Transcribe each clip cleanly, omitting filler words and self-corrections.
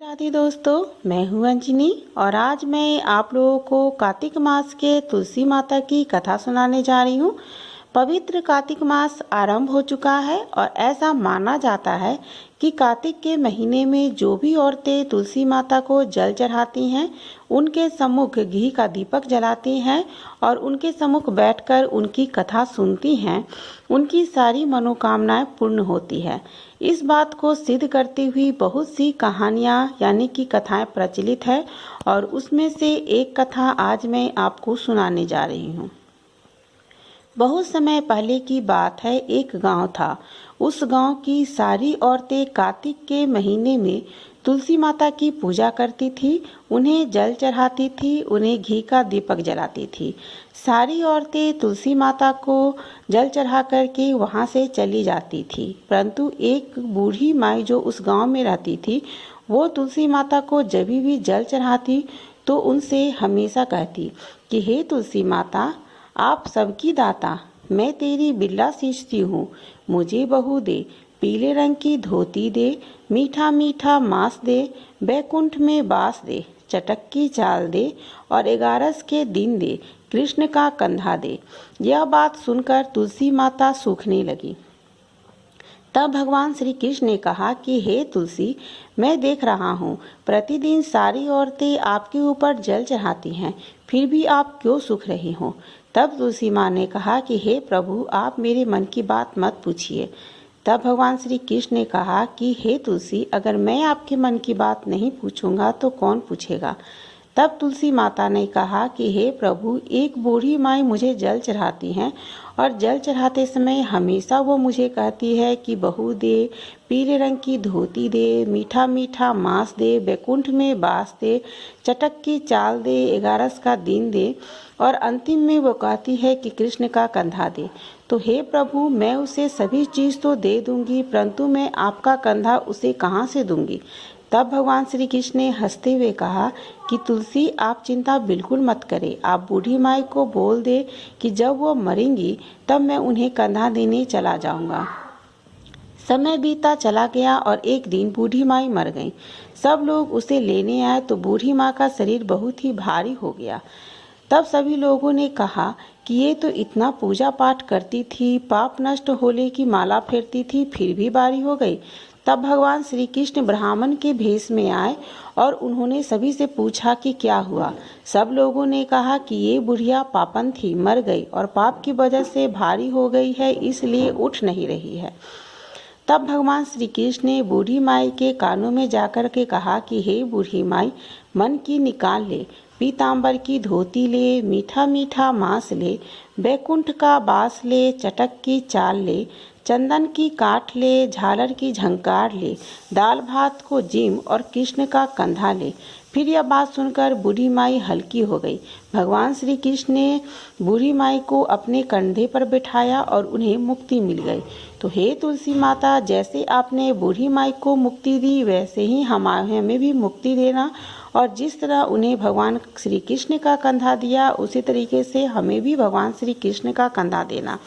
राधे दोस्तों, मैं हूँ अंजनी और आज मैं आप लोगों को कार्तिक मास के तुलसी माता की कथा सुनाने जा रही हूँ। पवित्र कार्तिक मास आरंभ हो चुका है और ऐसा माना जाता है कि कार्तिक के महीने में जो भी औरतें तुलसी माता को जल चढ़ाती हैं, उनके सम्मुख घी का दीपक जलाती हैं और उनके सम्मुख बैठकर उनकी कथा सुनती हैं, उनकी सारी मनोकामनाएं पूर्ण होती है। इस बात को सिद्ध करती हुई बहुत सी कहानियां यानी कि कथाएं प्रचलित है और उसमें से एक कथा आज मैं आपको सुनाने जा रही हूँ। बहुत समय पहले की बात है, एक गांव था। उस गांव की सारी औरतें कार्तिक के महीने में तुलसी माता की पूजा करती थी, उन्हें जल चढ़ाती थी, उन्हें घी का दीपक जलाती थी। सारी औरतें तुलसी माता को जल चढ़ा करके वहां से चली जाती थी, परंतु एक बूढ़ी माई जो उस गांव में रहती थी, वो तुलसी माता को जब भी जल चढ़ाती तो उनसे हमेशा कहती कि हे तुलसी माता, आप सबकी दाता, मैं तेरी बिरला सींचती हूँ, मुझे बहू दे, पीले रंग की धोती दे, मीठा मीठा मांस दे, बैकुंठ में बास दे, चटक की चाल दे और 11 के दिन दे, कृष्ण का कंधा दे। यह बात सुनकर तुलसी माता सूखने लगी। तब भगवान श्री कृष्ण ने कहा कि हे तुलसी, मैं देख रहा हूँ प्रतिदिन सारी औरतें आपके ऊपर जल चढ़ाती हैं, फिर भी आप क्यों सूख रही हो। तब तुलसी माँ ने कहा कि हे प्रभु, आप मेरे मन की बात मत पूछिए। तब भगवान श्री कृष्ण ने कहा कि हे तुलसी, अगर मैं आपके मन की बात नहीं पूछूंगा तो कौन पूछेगा। तब तुलसी माता ने कहा कि हे प्रभु, एक बूढ़ी माई मुझे जल चढ़ाती हैं और जल चढ़ाते समय हमेशा वो मुझे कहती है कि बहू दे, पीले रंग की धोती दे, मीठा मीठा मांस दे, बैकुंठ में बास दे, चटक की चाल दे, 11 का दिन दे और अंतिम में वो कहती है कि कृष्ण का कंधा दे। तो हे प्रभु, मैं उसे सभी चीज़ तो दे दूंगी, परंतु मैं आपका कंधा उसे कहाँ से दूंगी। तब भगवान श्री कृष्ण ने हंसते हुए कहा कि तुलसी, आप चिंता बिल्कुल मत करें। आप बूढ़ी माई को बोल दे कि जब वो मरेंगी तब मैं उन्हें कंधा देने चला जाऊंगा। समय बीता चला गया और एक दिन बूढ़ी माई मर गई। सब लोग उसे लेने आए तो बूढ़ी माँ का शरीर बहुत ही भारी हो गया। तब सभी लोगों ने कहा कि ये तो इतना पूजा पाठ करती थी, पाप नष्ट होने की माला फेरती थी, फिर भी बारी हो गई। तब भगवान श्री कृष्ण ब्राह्मण के भेष में आए और उन्होंने सभी से पूछा कि क्या हुआ। सब लोगों ने कहा कि ये बुढ़िया पापन थी, मर गई और पाप की वजह से भारी हो गई है, इसलिए उठ नहीं रही है। तब भगवान श्री कृष्ण ने बूढ़ी माई के कानों में जाकर के कहा कि हे बूढ़ी माई, मन की निकाल ले, पीताम्बर की धोती ले, मीठा मीठा मांस ले, बैकुंठ का बास ले, चटक की चाल ले, चंदन की काठ ले, झालर की झंकार ले, दाल भात को जिम और कृष्ण का कंधा ले। फिर यह बात सुनकर बूढ़ी माई हल्की हो गई। भगवान श्री कृष्ण ने बूढ़ी माई को अपने कंधे पर बिठाया और उन्हें मुक्ति मिल गई। तो हे तुलसी माता, जैसे आपने बूढ़ी माई को मुक्ति दी, वैसे ही हमें भी मुक्ति देना और जिस तरह उन्हें भगवान श्री कृष्ण का कंधा दिया, उसी तरीके से हमें भी भगवान श्री कृष्ण का कंधा देना।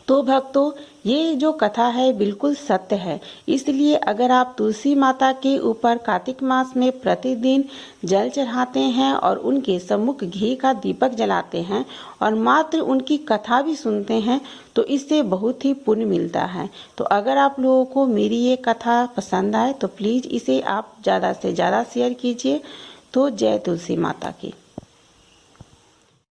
तो भक्तों, ये जो कथा है बिल्कुल सत्य है। इसलिए अगर आप तुलसी माता के ऊपर कार्तिक मास में प्रतिदिन जल चढ़ाते हैं और उनके सम्मुख घी का दीपक जलाते हैं और मात्र उनकी कथा भी सुनते हैं, तो इससे बहुत ही पुण्य मिलता है। तो अगर आप लोगों को मेरी ये कथा पसंद आए तो प्लीज़ इसे आप ज़्यादा से ज़्यादा शेयर कीजिए। तो जय तुलसी माता की।